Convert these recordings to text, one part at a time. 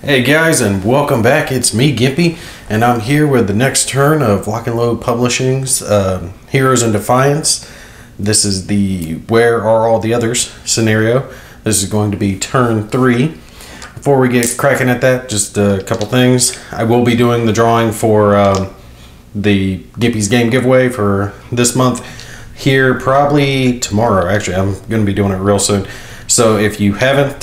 Hey guys, and welcome back. It's me, Gimpy, and I'm here with the next turn of Lock and Load Publishing's Heroes in Defiance. This is the Where Are All the Others scenario. This is going to be turn 3. Before we get cracking at that, just a couple things. I will be doing the drawing for the Gimpy's Game giveaway for this month here probably tomorrow. Actually, I'm going to be doing it real soon. So if you haven't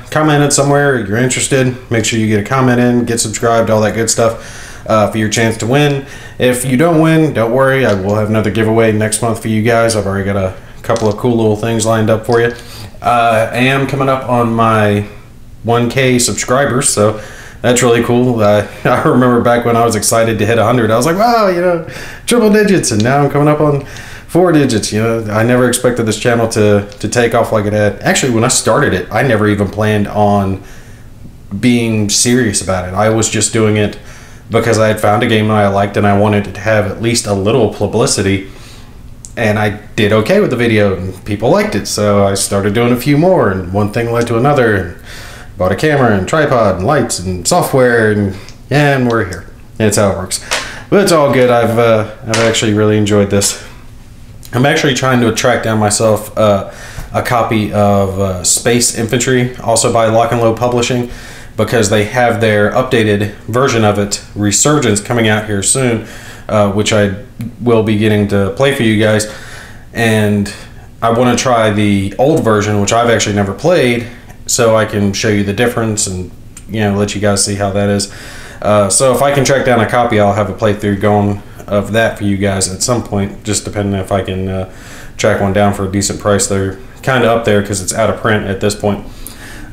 commented somewhere, you're interested, make sure you get a comment in, get subscribed, all that good stuff for your chance to win. If you don't win, don't worry. I will have another giveaway next month for you guys. I've already got a couple of cool little things lined up for you. I am coming up on my 1K subscribers, so that's really cool. I remember back when I was excited to hit 100, I was like, wow, you know, triple digits, and now I'm coming up on 4 digits. You know, I never expected this channel to take off like it had. Actually, when I started it, I never even planned on being serious about it. I was just doing it because I had found a game that I liked and I wanted it to have at least a little publicity, and I did okay with the video and people liked it, so I started doing a few more, and one thing led to another, and bought a camera and tripod and lights and software, and we're here. That's how it works. But it's all good. I've actually really enjoyed this. I'm actually trying to track down myself a copy of Space Infantry, also by Lock and Load Publishing, because they have their updated version of it, Resurgence, coming out here soon, which I will be getting to play for you guys. And I want to try the old version, which I've actually never played, so I can show you the difference and, you know, let you guys see how that is. So if I can track down a copy, I'll have a playthrough going of that for you guys at some point, just depending if I can track one down for a decent price. They're kind of up there because it's out of print at this point.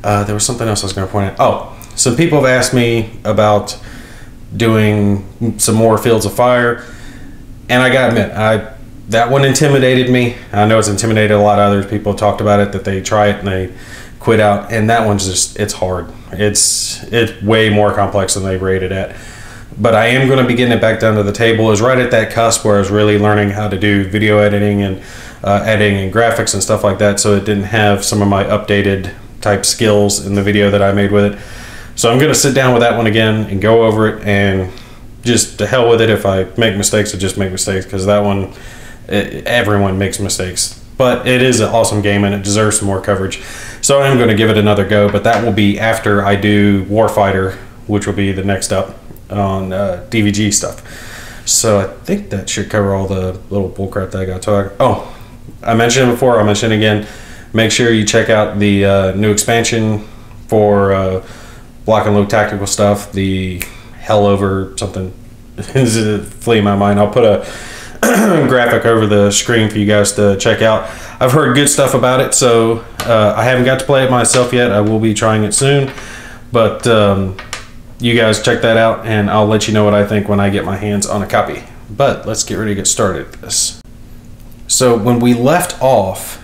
There was something else I was going to point out. Oh, some people have asked me about doing some more Fields of Fire, and I gotta admit, that one intimidated me. I know it's intimidated a lot of other people. Talked about it, that they try it and they quit out, and that one's just, it's hard. It's way more complex than they rated at. But I am going to be getting it back down to the table. It was right at that cusp where I was really learning how to do video editing and editing and graphics and stuff like that, so it didn't have some of my updated type skills in the video that I made with it. So I'm going to sit down with that one again and go over it, and just to hell with it. If I make mistakes, I just make mistakes, because that one, everyone makes mistakes. But it is an awesome game and it deserves some more coverage. So I'm going to give it another go, but that will be after I do Warfighter, which will be the next up on DVG stuff. So I think that should cover all the little bullcrap that I got to talk. Oh, I mentioned it before, I'll mention it again. Make sure you check out the new expansion for Lock and Load tactical stuff, the Hell Over something is fleeing my mind. I'll put a graphic over the screen for you guys to check out. I've heard good stuff about it, so I haven't got to play it myself yet. I will be trying it soon, but you guys check that out, and I'll let you know what I think when I get my hands on a copy. But let's get ready to get started with this. So when we left off,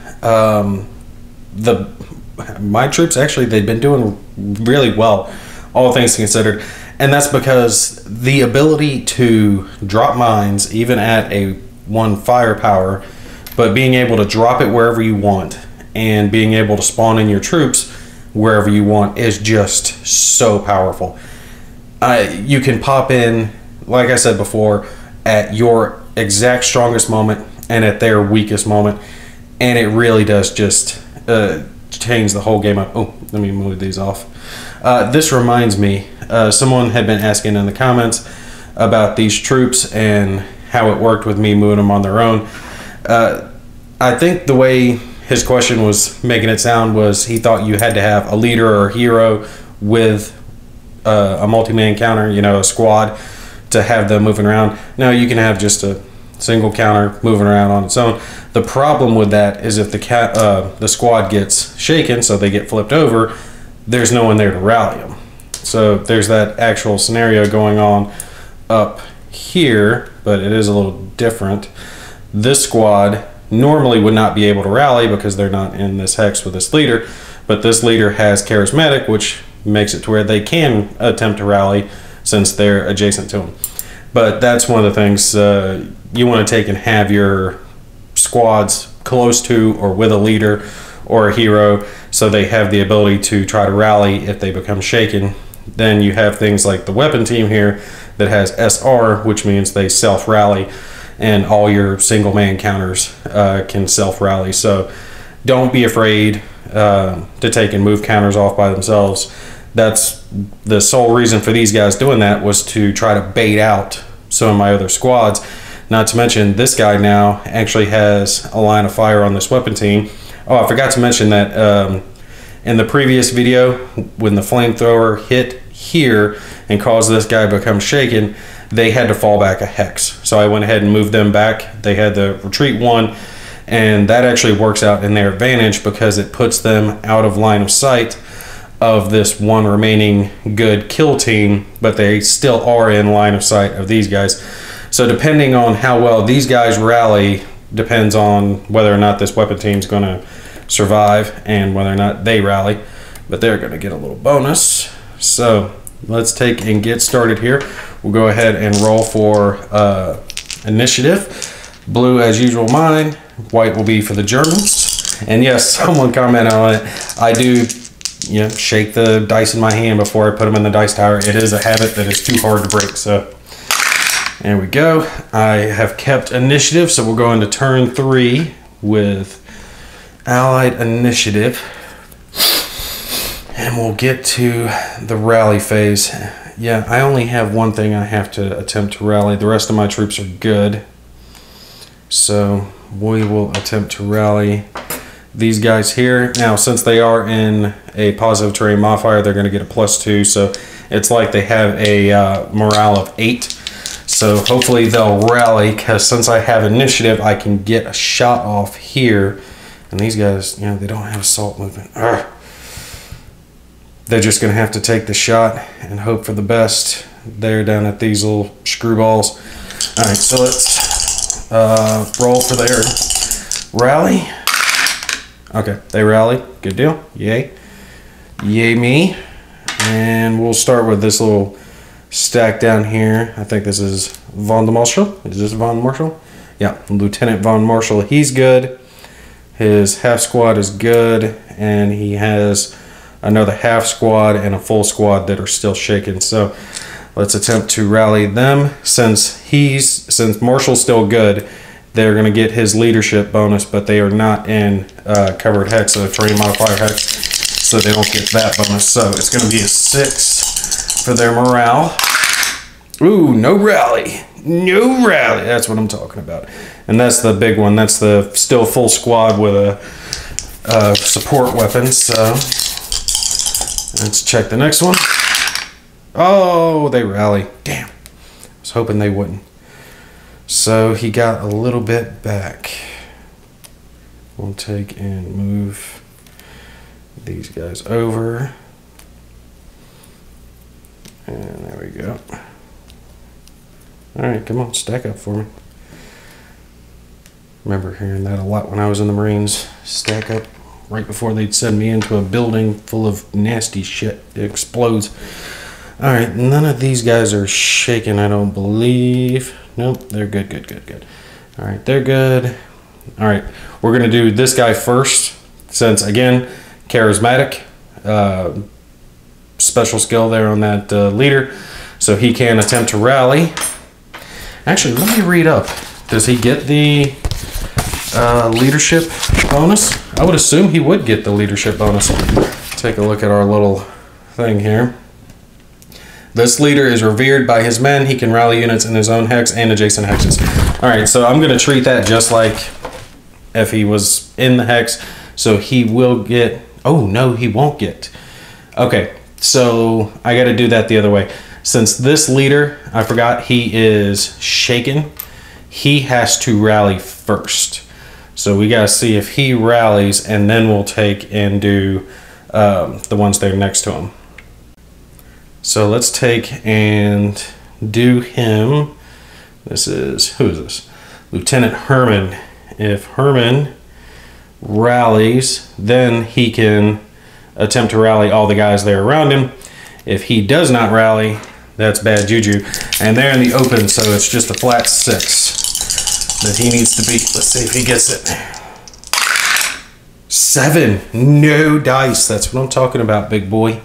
my troops, actually, they've been doing really well, all things considered. And that's because the ability to drop mines, even at a 1 firepower, but being able to drop it wherever you want and being able to spawn in your troops wherever you want is just so powerful. You can pop in, like I said before, at your exact strongest moment and at their weakest moment, and it really does just change the whole game up. Oh, let me move these off. This reminds me, someone had been asking in the comments about these troops and how it worked with me moving them on their own. I think the way his question was making it sound was he thought you had to have a leader or a hero with a multi-man counter, you know, a squad, to have them moving around. No, you can have just a single counter moving around on its own. The problem with that is if the squad gets shaken, so they get flipped over, there's no one there to rally them. So there's that actual scenario going on up here, but it is a little different. This squad normally would not be able to rally because they're not in this hex with this leader, but this leader has charismatic, which makes it to where they can attempt to rally since they're adjacent to him. But that's one of the things you want to take and have your squads close to or with a leader or a hero, so they have the ability to try to rally if they become shaken then you have things like the weapon team here that has SR, which means they self-rally, and all your single man counters can self-rally. So don't be afraid to take and move counters off by themselves. That's the sole reason for these guys doing that, was to try to bait out some of my other squads. Not to mention, this guy now actually has a line of fire on this weapon team. Oh, I forgot to mention that in the previous video, when the flamethrower hit here and caused this guy to become shaken, they had to fall back a hex. So I went ahead and moved them back. They had to retreat 1, and that actually works out in their advantage because it puts them out of line of sight of this one remaining good kill team, but they still are in line of sight of these guys. So depending on how well these guys rally depends on whether or not this weapon team is going to survive and whether or not they rally, but they're going to get a little bonus. So let's take and get started here. We'll go ahead and roll for initiative. Blue as usual mine, white will be for the Germans. And yes, someone commented on it. I do, you know, shake the dice in my hand before I put them in the dice tower. It is a habit that is too hard to break. So there we go. I have kept initiative, so we'll go into turn 3 with Allied initiative. And we'll get to the rally phase. Yeah, I only have one thing I have to attempt to rally. The rest of my troops are good. So we will attempt to rally these guys here. Now, since they are in a positive terrain modifier, they're going to get a +2. So it's like they have a morale of 8. So hopefully they'll rally, because since I have initiative, I can get a shot off here. And these guys, you know, they don't have assault movement. Urgh. They're just going to have to take the shot and hope for the best. They're down at these little screwballs. All right, so let's roll for their rally. Okay, they rally. Good deal. Yay. Yay me. And we'll start with this little stack down here. I think this is Von de Marshall. Is this Von Marshall? Yeah, Lieutenant Von Marshall. He's good. His half squad is good. And he has another half squad and a full squad that are still shaken. So let's attempt to rally them. Since Marshall's still good, they're going to get his leadership bonus, but they are not in covered hex, so terrain modifier hex, so they don't get that bonus. So it's going to be a 6 for their morale. Ooh, no rally. No rally. That's what I'm talking about. And that's the big one. That's the still full squad with a support weapon. So let's check the next one. Oh, they rally. Damn. I was hoping they wouldn't. So he got a little bit back. We'll take and move these guys over. And there we go. Alright, come on, stack up for me. Remember hearing that a lot when I was in the Marines. Stack up right before they'd send me into a building full of nasty shit. It explodes. Alright, none of these guys are shaking, I don't believe. Nope, they're good, good, good, good. Alright, they're good. Alright, we're going to do this guy first, since, again, charismatic. Special skill there on that leader, so he can attempt to rally. Actually, let me read up. Does he get the leadership bonus? I would assume he would get the leadership bonus. Take a look at our little thing here. This leader is revered by his men. He can rally units in his own hex and adjacent hexes. Alright, so I'm going to treat that just like if he was in the hex. So he will get... Oh, no, he won't get. Okay, so I got to do that the other way. Since this leader, I forgot, he is shaken, he has to rally first. So we got to see if he rallies, and then we'll take and do the ones that are next to him. So let's take and do him. This is, who is this? Lieutenant Herman. If Herman rallies, then he can attempt to rally all the guys there around him. If he does not rally, that's bad juju. And they're in the open, so it's just a flat 6 that he needs to beat. Let's see if he gets it. 7. No dice. That's what I'm talking about, big boy.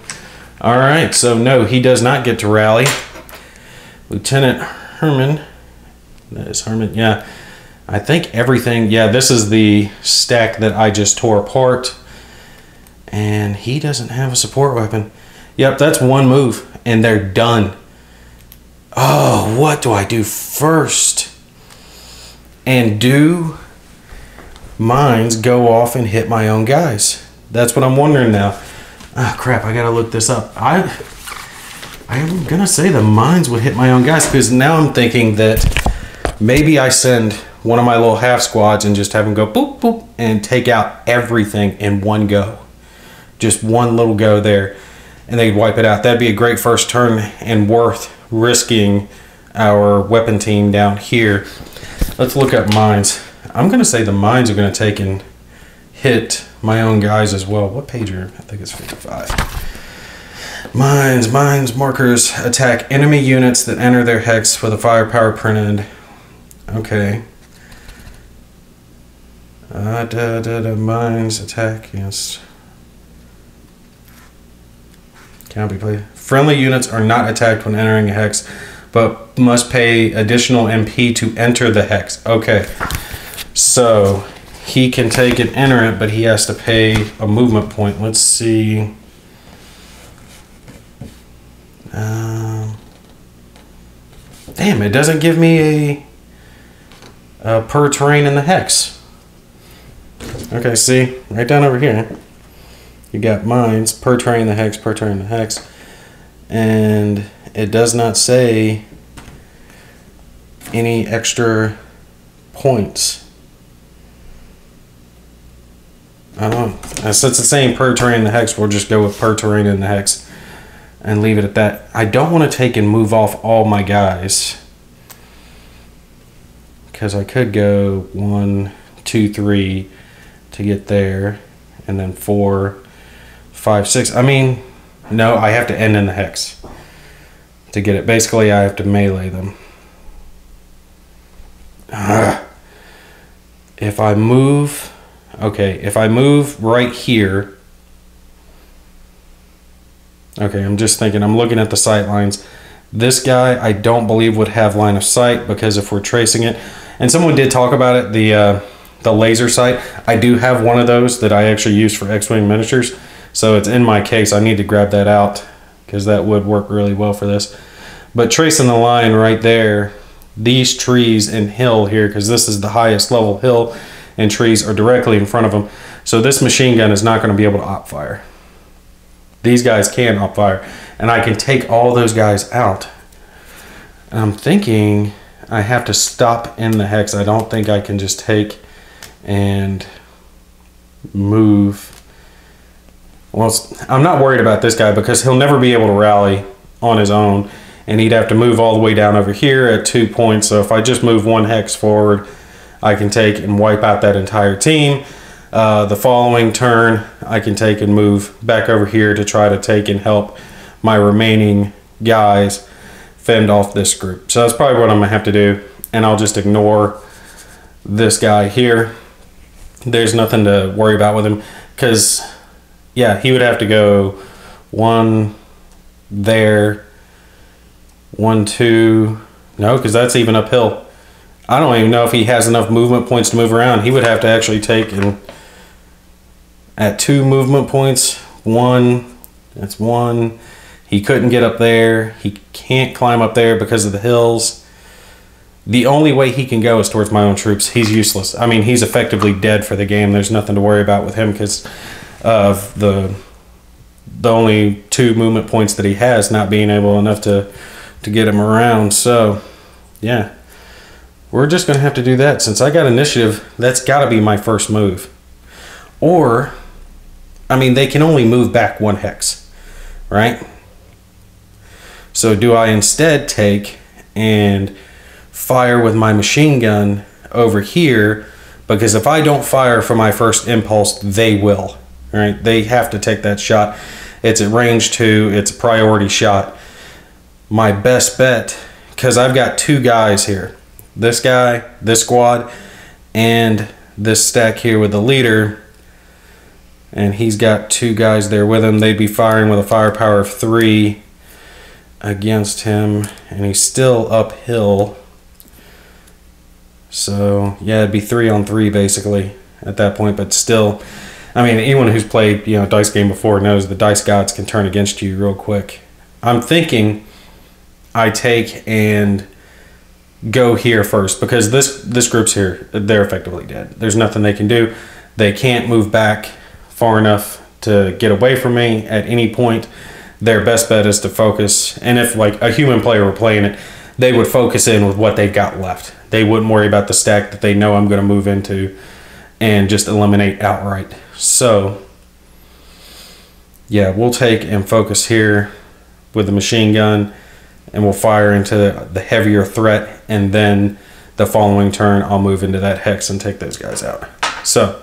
All right, so no, he does not get to rally. Lieutenant Herman, that is Herman, yeah. I think everything, yeah, this is the stack that I just tore apart. And he doesn't have a support weapon. Yep, that's one move, and they're done. Oh, what do I do first? And do mines go off and hit my own guys? That's what I'm wondering now. Ah, crap, I gotta look this up. I'm gonna say the mines would hit my own guys, because now I'm thinking that maybe I send one of my little half squads and just have them go boop, boop, and take out everything in one go. Just one little go there, and they'd wipe it out. That'd be a great first turn and worth risking our weapon team down here. Let's look up mines. I'm gonna say the mines are gonna take and hit my own guys as well. What page are, I think it's 55. Mines, markers attack enemy units that enter their hex with a firepower printed. Okay. Mines attack, yes. Cannot be played. Friendly units are not attacked when entering a hex, but must pay additional MP to enter the hex. Okay. So he can take and enter it, but he has to pay a movement point. Let's see. Damn, it doesn't give me a per terrain in the hex. Okay, see, right down over here, you got mines, per terrain in the hex, per terrain in the hex, and it does not say any extra points. I don't know. Since it's saying per terrain in the hex, we'll just go with per terrain in the hex and leave it at that. I don't want to take and move off all my guys, because I could go 1, 2, 3 to get there, and then 4, 5, 6. I mean, no, I have to end in the hex to get it. Basically, I have to melee them. If I move, okay, if I move right here, okay, I'm just thinking, I'm looking at the sight lines. This guy, I don't believe would have line of sight, because if we're tracing it, and someone did talk about it, the laser sight. I do have one of those that I actually use for X-Wing miniatures, so it's in my case. I need to grab that out, because that would work really well for this. But tracing the line right there, these trees and hill here, because this is the highest level hill, and trees are directly in front of them. So this machine gun is not going to be able to op fire. These guys can op fire, and I can take all those guys out. And I'm thinking I have to stop in the hex. I don't think I can just take and move. Well, I'm not worried about this guy, because he'll never be able to rally on his own, and he'd have to move all the way down over here at 2 points. So if I just move one hex forward, I can take and wipe out that entire team. The following turn, I can take and move back over here to try to take and help my remaining guys fend off this group. So that's probably what I'm gonna have to do, and I'll just ignore this guy here. There's nothing to worry about with him, because yeah, he would have to go 1 there, 1, 2, no, because that's even uphill. I don't even know if he has enough movement points to move around. He would have to actually take and at 2 movement points, 1, that's 1. He couldn't get up there. He can't climb up there because of the hills. The only way he can go is towards my own troops. He's useless. I mean, he's effectively dead for the game. There's nothing to worry about with him, because of the only 2 movement points that he has not being able enough to get him around. So yeah, we're just gonna have to do that. Since I got initiative, that's gotta be my first move. Or, I mean, they can only move back 1 hex, right? So do I instead take and fire with my machine gun over here? Because if I don't fire for my first impulse, they will, right? They have to take that shot. It's at range 2, it's a priority shot. My best bet, because I've got 2 guys here, this guy, this squad, and this stack here with the leader. and he's got 2 guys there with him. They'd be firing with a firepower of 3 against him, and he's still uphill. So yeah, it'd be 3 on 3 basically at that point. But still, I mean, anyone who's played, you know, dice game before knows the dice gods can turn against you real quick. I'm thinking I take and go here first, because this group's here. They're effectively dead. There's nothing they can do. They can't move back far enough to get away from me at any point. Their best bet is to focus, and if like a human player were playing it, they would focus in with what they've got left. They wouldn't worry about the stack that they know I'm going to move into and just eliminate outright. So yeah, we'll take and focus here with the machine gun, and we'll fire into the heavier threat, and then the following turn I'll move into that hex and take those guys out. So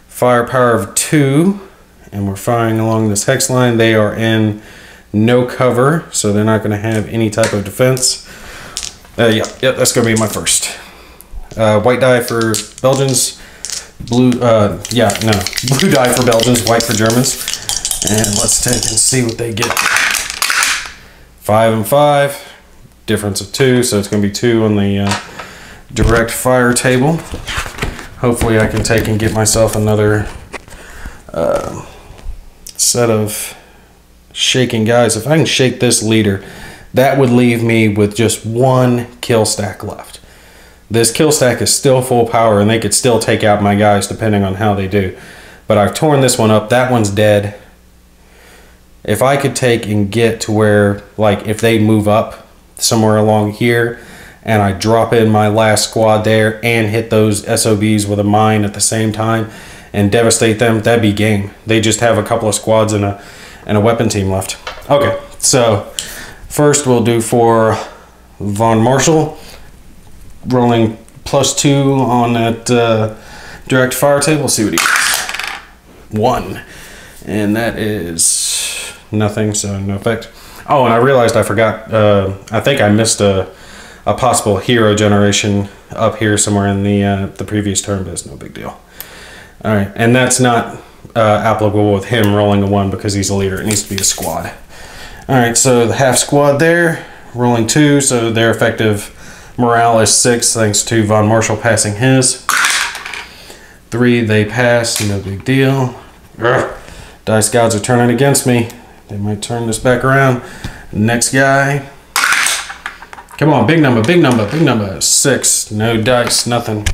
firepower of 2, and we're firing along this hex line. They are in no cover, so they're not going to have any type of defense. Yeah, that's going to be my first. White die for Belgians, blue die for Belgians, white for Germans. And let's take and see what they get. 5 and 5, difference of 2, so it's going to be 2 on the direct fire table. Hopefully I can take and get myself another set of shaking guys. If I can shake this leader, that would leave me with just 1 kill stack left. This kill stack is still full power, and they could still take out my guys depending on how they do. But I've torn this one up. That one's dead. If I could take and get to where, like, if they move up somewhere along here and I drop in my last squad there and hit those SOBs with a mine at the same time and devastate them, that'd be game. They just have a couple of squads and a weapon team left. Okay, so first we'll do for Von Marshall, rolling +2 on that direct fire table. We'll see what he gets. 1, and that is nothing, so no effect. Oh, and I realized I forgot, I think I missed a possible hero generation up here somewhere in the previous turn, but it's no big deal. All right, and that's not applicable with him rolling a 1 because he's a leader. It needs to be a squad. All right, so the half squad there, rolling 2, so their effective morale is 6 thanks to Von Marshall passing his. 3, they pass, no big deal. Urgh. Dice gods are turning against me. They might turn this back around. Next guy. Come on, big number, big number, big number. 6, no dice, nothing.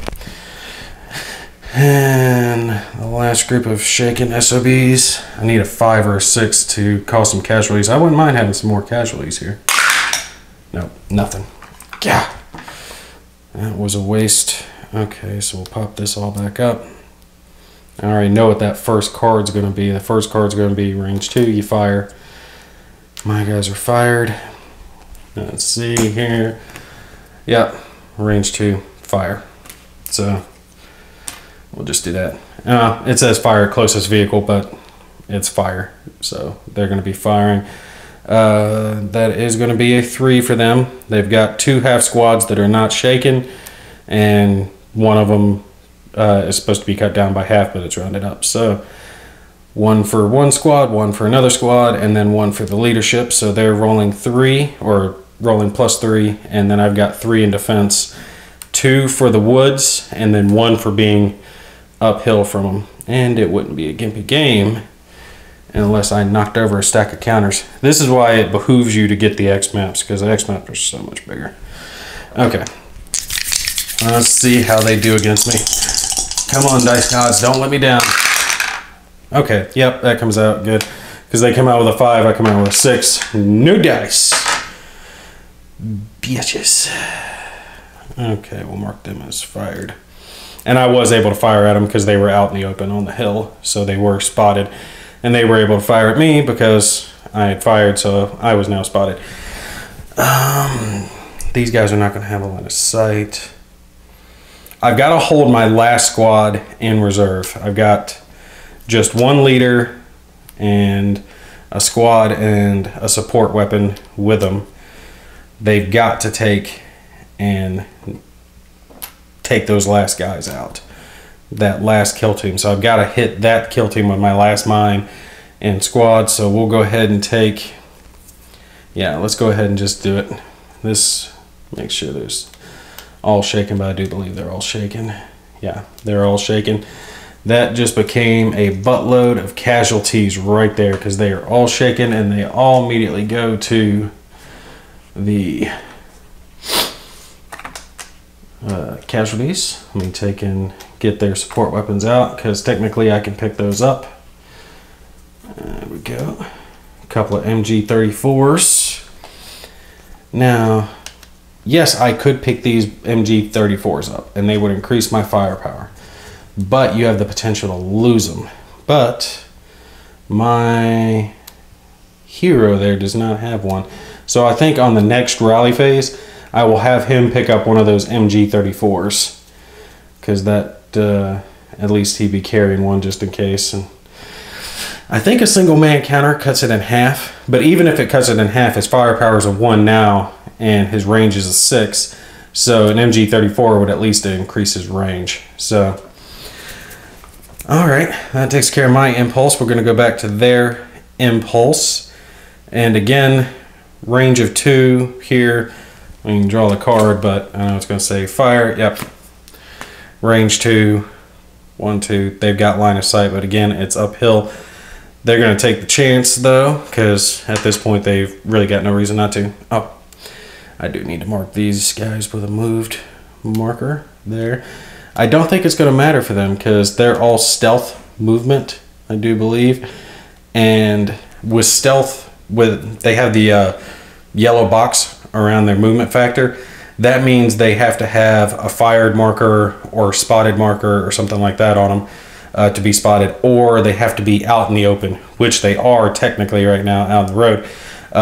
And the last group of shaken SOBs. I need a 5 or a 6 to cause some casualties. I wouldn't mind having some more casualties here. Nope, nothing. Yeah. That was a waste. Okay, so we'll pop this all back up. I already know what that first card's going to be. The first card's going to be range 2. You fire. My guys are fired. Let's see here. Yep, range 2, fire. So we'll just do that. It says fire closest vehicle, but it's fire. So they're going to be firing. That is going to be a 3 for them. They've got 2 half squads that are not shaken, and one of them is supposed to be cut down by half, but it's rounded up. So 1 for one squad, 1 for another squad, and then 1 for the leadership. So they're rolling 3, or rolling +3, and then I've got 3 in defense, 2 for the woods, and then 1 for being uphill from them. And it wouldn't be a gimpy game unless I knocked over a stack of counters. This is why it behooves you to get the X maps, because the X maps are so much bigger. Okay, let's see how they do against me. Come on, dice gods, don't let me down. Okay, yep, that comes out good. Because they come out with a 5, I come out with a 6. No dice. Bitches. Okay, we'll mark them as fired. And I was able to fire at them because they were out in the open on the hill. So they were spotted. And they were able to fire at me because I had fired, so I was now spotted. These guys are not going to have a line of sight. I've got to hold my last squad in reserve. I've got just 1 leader and a squad and a support weapon with them. They've got to take those last guys out. that last kill team. So I've got to hit that kill team with my last mine in squad. So we'll go ahead and take, yeah, let's go ahead and just do it. This, make sure there's all shaken, but I do believe they're all shaken. Yeah, they're all shaken. That just became a buttload of casualties right there because they are all shaken and they all immediately go to the casualties. Let me take and get their support weapons out because technically I can pick those up. There we go. A couple of MG34s. Now, yes, I could pick these MG34s up and they would increase my firepower, but you have the potential to lose them. But my hero there does not have one. So I think on the next rally phase, I will have him pick up one of those MG34s because that at least he'd be carrying one just in case. And I think a single man counter cuts it in half, but even if it cuts it in half, his firepower is a 1 now and his range is a 6. So an MG34 would at least increase his range. So, all right, that takes care of my impulse. We're going to go back to their impulse. And again, range of 2 here. We can draw the card, but I know it's going to say fire. Yep. Range 2, 1, 2. They've got line of sight, but again, it's uphill. They're going to take the chance, though, because at this point, they've really got no reason not to. Oh, I do need to mark these guys with a moved marker there. I don't think it's going to matter for them because they're all stealth movement, I do believe. And with stealth, they have the yellow box around their movement factor. That means they have to have a fired marker or spotted marker or something like that on them to be spotted, or they have to be out in the open, which they are technically right now out on the road.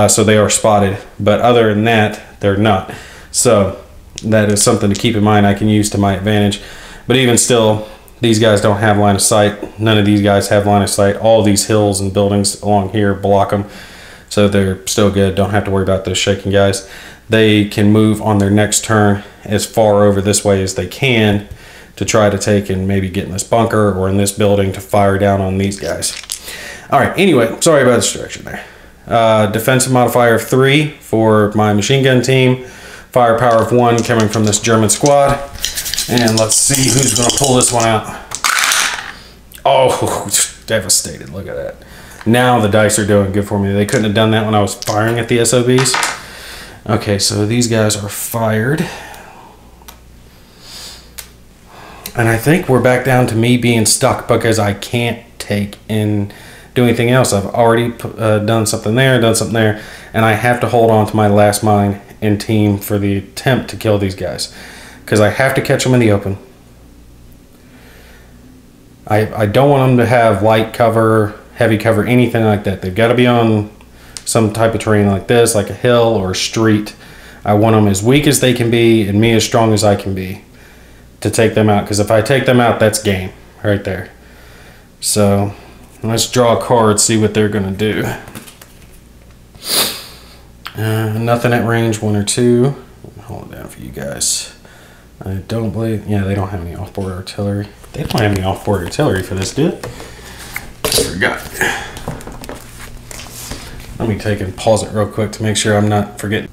So they are spotted, but other than that, they're not. So that is something to keep in mind I can use to my advantage. But even still, these guys don't have line of sight. None of these guys have line of sight. All of these hills and buildings along here block them. So they're still good. Don't have to worry about those shaking guys. They can move on their next turn as far over this way as they can to try to take and maybe get in this bunker or in this building to fire down on these guys. All right, anyway, sorry about the distraction there. Defensive modifier of 3 for my machine gun team. Firepower of 1 coming from this German squad. And let's see who's going to pull this one out. Oh, devastated. Look at that. Now the dice are doing good for me. They couldn't have done that when I was firing at the SOBs. Okay, so these guys are fired. And I think we're back down to me being stuck because I can't take and do anything else. I've already done something there, and I have to hold on to my last mine and team for the attempt to kill these guys. Because I have to catch them in the open. I don't want them to have light cover, heavy cover, anything like that. They've got to be on some type of terrain like this, like a hill or a street. I want them as weak as they can be and me as strong as I can be to take them out. Because if I take them out, that's game right there. So let's draw a card, see what they're going to do. Nothing at range 1 or 2. Hold it down for you guys. I don't believe, yeah, they don't have any off-board artillery. They don't have any off-board artillery for this, do they? I forgot. Let me take and pause it real quick to make sure I'm not forgetting.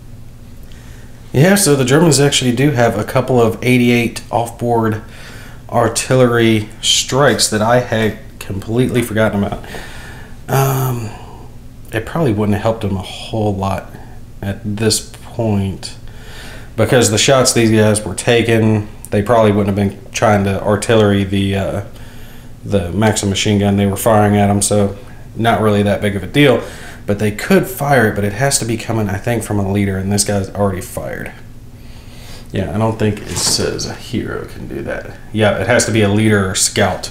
Yeah, so the Germans actually do have a couple of 88 off-board artillery strikes that I had completely forgotten about. It probably wouldn't have helped them a whole lot at this point because the shots these guys were taking, they probably wouldn't have been trying to artillery the Maxim machine gun they were firing at them, so not really that big of a deal. But they could fire it, but it has to be coming, I think, from a leader, and this guy's already fired. Yeah, I don't think it says a hero can do that. Yeah, it has to be a leader or scout,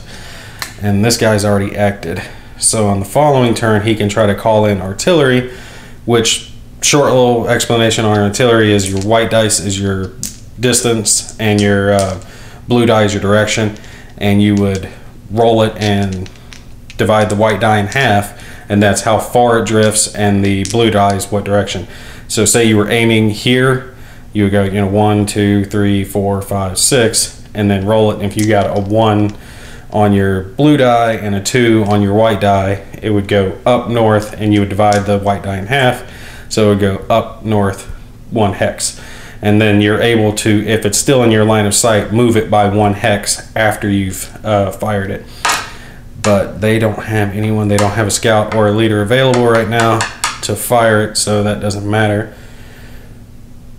and this guy's already acted. So on the following turn, he can try to call in artillery, which, short little explanation on artillery is your white dice is your distance, and your blue die is your direction, and you would roll it and divide the white die in half, and that's how far it drifts, and the blue die is what direction. So say you were aiming here, you would go 1, 2, 3, 4, 5, 6, and then roll it. And if you got a 1 on your blue die and a 2 on your white die, it would go up north, and you would divide the white die in half, so it would go up north 1 hex. And then you're able to, if it's still in your line of sight, move it by 1 hex after you've fired it. But they don't have anyone, they don't have a scout or a leader available right now to fire it, so that doesn't matter.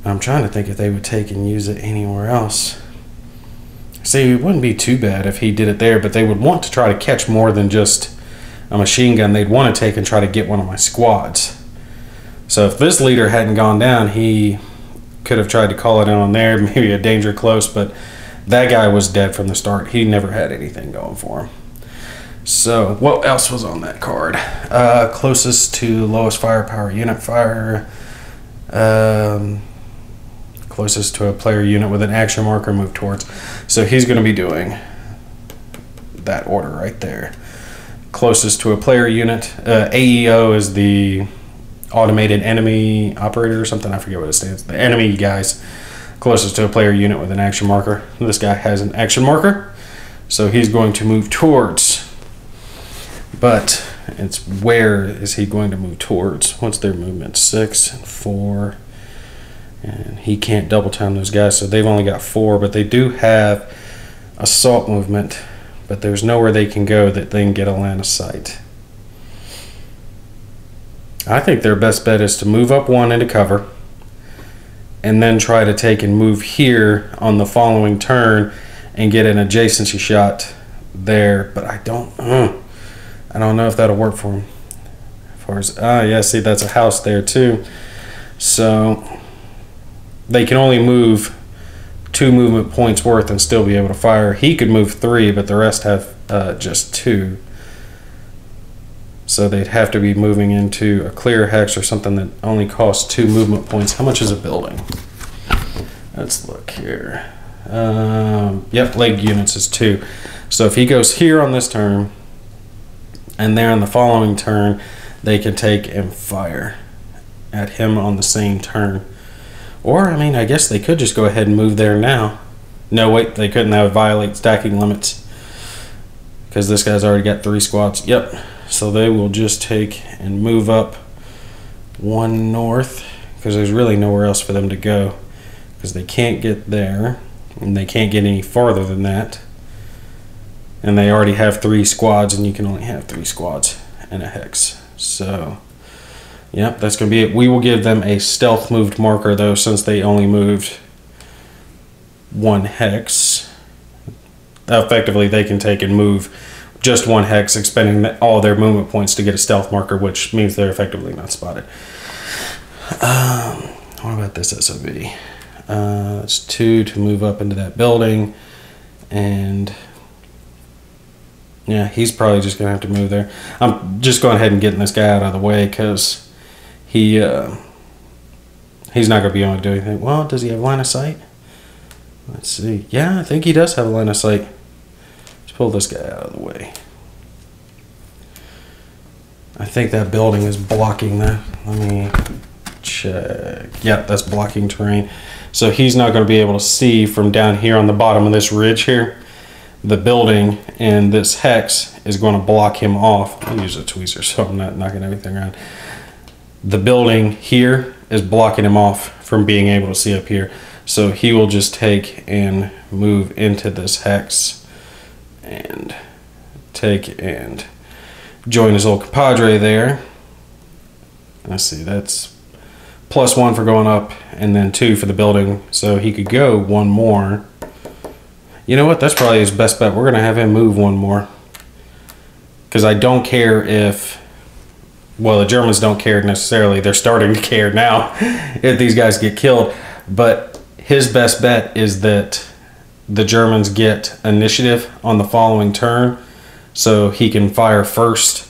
I'm trying to think if they would take and use it anywhere else. See, it wouldn't be too bad if he did it there, but they would want to try to catch more than just a machine gun. They'd want to take and try to get one of my squads. So if this leader hadn't gone down, he could have tried to call it in on there, maybe a danger close, but that guy was dead from the start. He never had anything going for him. So what else was on that card? Closest to lowest firepower unit fire. Closest to a player unit with an action marker move towards. So he's going to be doing that order right there. Closest to a player unit. AEO is the automated enemy operator or something. I forget what it stands. The enemy guys closest to a player unit with an action marker. This guy has an action marker, so he's going to move towards. But it's where is he going to move towards? What's their movement? 6 and 4. And he can't double time those guys, so they've only got 4, but they do have assault movement, but there's nowhere they can go that they can get a line of sight. I think their best bet is to move up 1 into cover and then try to take and move here on the following turn and get an adjacency shot there, but I don't know if that'll work for him. As far as yeah, see, that's a house there too, so they can only move 2 movement points worth and still be able to fire. He could move 3, but the rest have just 2. So they'd have to be moving into a clear hex or something that only costs 2 movement points. How much is a building? Let's look here. Yep, leg units is 2. So if he goes here on this turn, and there on the following turn, they can take and fire at him on the same turn. Or, I mean, I guess they could just go ahead and move there now. No, wait, they couldn't. That would violate stacking limits, because this guy's already got 3 squads. Yep. So they will just take and move up 1 north, because there's really nowhere else for them to go, because they can't get there and they can't get any farther than that, and they already have 3 squads, and you can only have 3 squads in a hex. So yep, that's gonna be it. We will give them a stealth moved marker though, since they only moved 1 hex. Effectively they can take and move just 1 hex, expending all their movement points to get a stealth marker, which means they're effectively not spotted. What about this SOB? It's 2 to move up into that building, and yeah, he's probably just gonna have to move there. I'm just going ahead and getting this guy out of the way, because he's not gonna be able to do anything. Well, does he have line of sight? Let's see. Yeah, I think he does have a line of sight. Pull this guy out of the way. I think that building is blocking that. Let me check. Yep, that's blocking terrain. So he's not going to be able to see from down here on the bottom of this ridge here. The building and this hex is going to block him off. I'll use a tweezer so I'm not knocking everything around. The building here is blocking him off from being able to see up here. So he will just take and move into this hex and take and join his old compadre there. Let's see, that's +1 for going up, and then 2 for the building, so he could go 1 more. You know what, that's probably his best bet. We're gonna have him move 1 more, because I don't care if, well, the Germans don't care necessarily. They're starting to care now if these guys get killed, but his best bet is that the Germans get initiative on the following turn, so he can fire first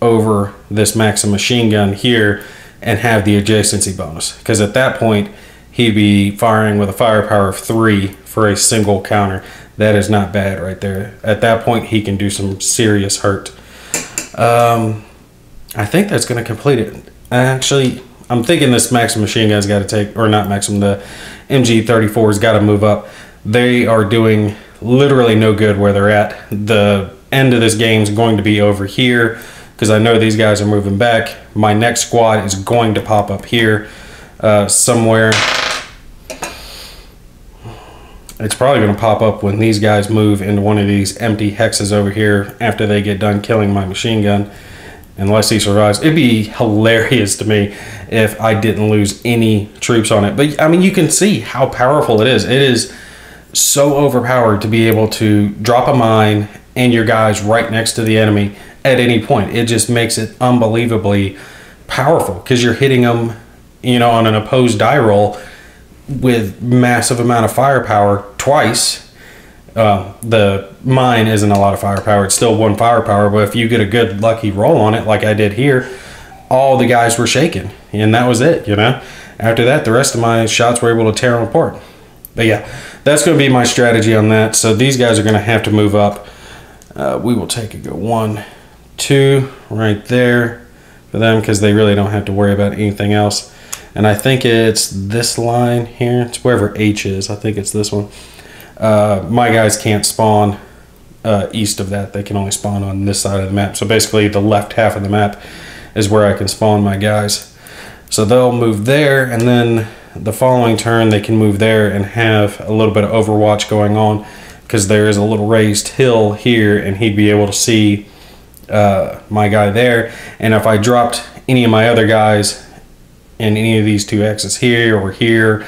over this Maxim machine gun here and have the adjacency bonus, because at that point he'd be firing with a firepower of 3 for a single counter. That is not bad right there. At that point he can do some serious hurt. I think that's going to complete it. Actually, I'm thinking this Maxim machine gun's got to take, or not Maxim, the MG34's got to move up. They are doing literally no good where they're at. The end of this game is going to be over here because I know these guys are moving back. My next squad is going to pop up here somewhere. It's probably going to pop up when these guys move into one of these empty hexes over here after they get done killing my machine gun. Unless he survives. It'd be hilarious to me if I didn't lose any troops on it. But I mean, you can see how powerful it is. It is so overpowered to be able to drop a mine and your guys right next to the enemy at any point. It just makes it unbelievably powerful because you're hitting them, you know, on an opposed die roll with massive amount of firepower twice. The mine isn't a lot of firepower. It's still 1 firepower, but if you get a good lucky roll on it like I did here, all the guys were shaken and that was it, you know. After that, the rest of my shots were able to tear them apart. But yeah, that's going to be my strategy on that. So these guys are going to have to move up. We will take a go 1, 2 right there for them because they really don't have to worry about anything else. And I think it's this line here. It's wherever H is. I think it's this one. My guys can't spawn east of that. They can only spawn on this side of the map. So basically the left half of the map is where I can spawn my guys. So they'll move there, and then the following turn they can move there and have a little bit of overwatch going on because there is a little raised hill here and he'd be able to see my guy there. And if I dropped any of my other guys in any of these 2 X's here or here,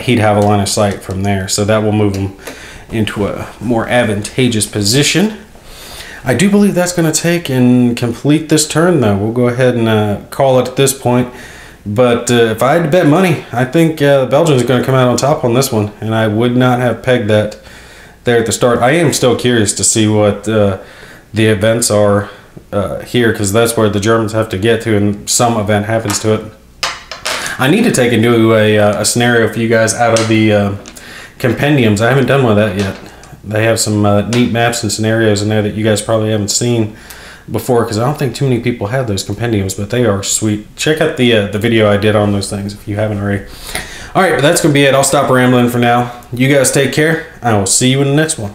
he'd have a line of sight from there. So that will move him into a more advantageous position. I do believe that's going to take and complete this turn, though. We'll go ahead and call it at this point. But if I had to bet money, I think the Belgians are going to come out on top on this one. And I would not have pegged that there at the start. I am still curious to see what the events are here, because that's where the Germans have to get to, and some event happens to it. I need to take and do a scenario for you guys out of the compendiums. I haven't done one of that yet. They have some neat maps and scenarios in there that you guys probably haven't seen before, because I don't think too many people have those compendiums, but they are sweet. Check out the video I did on those things if you haven't already. All right, but that's going to be it. I'll stop rambling for now. You guys take care. I will see you in the next one.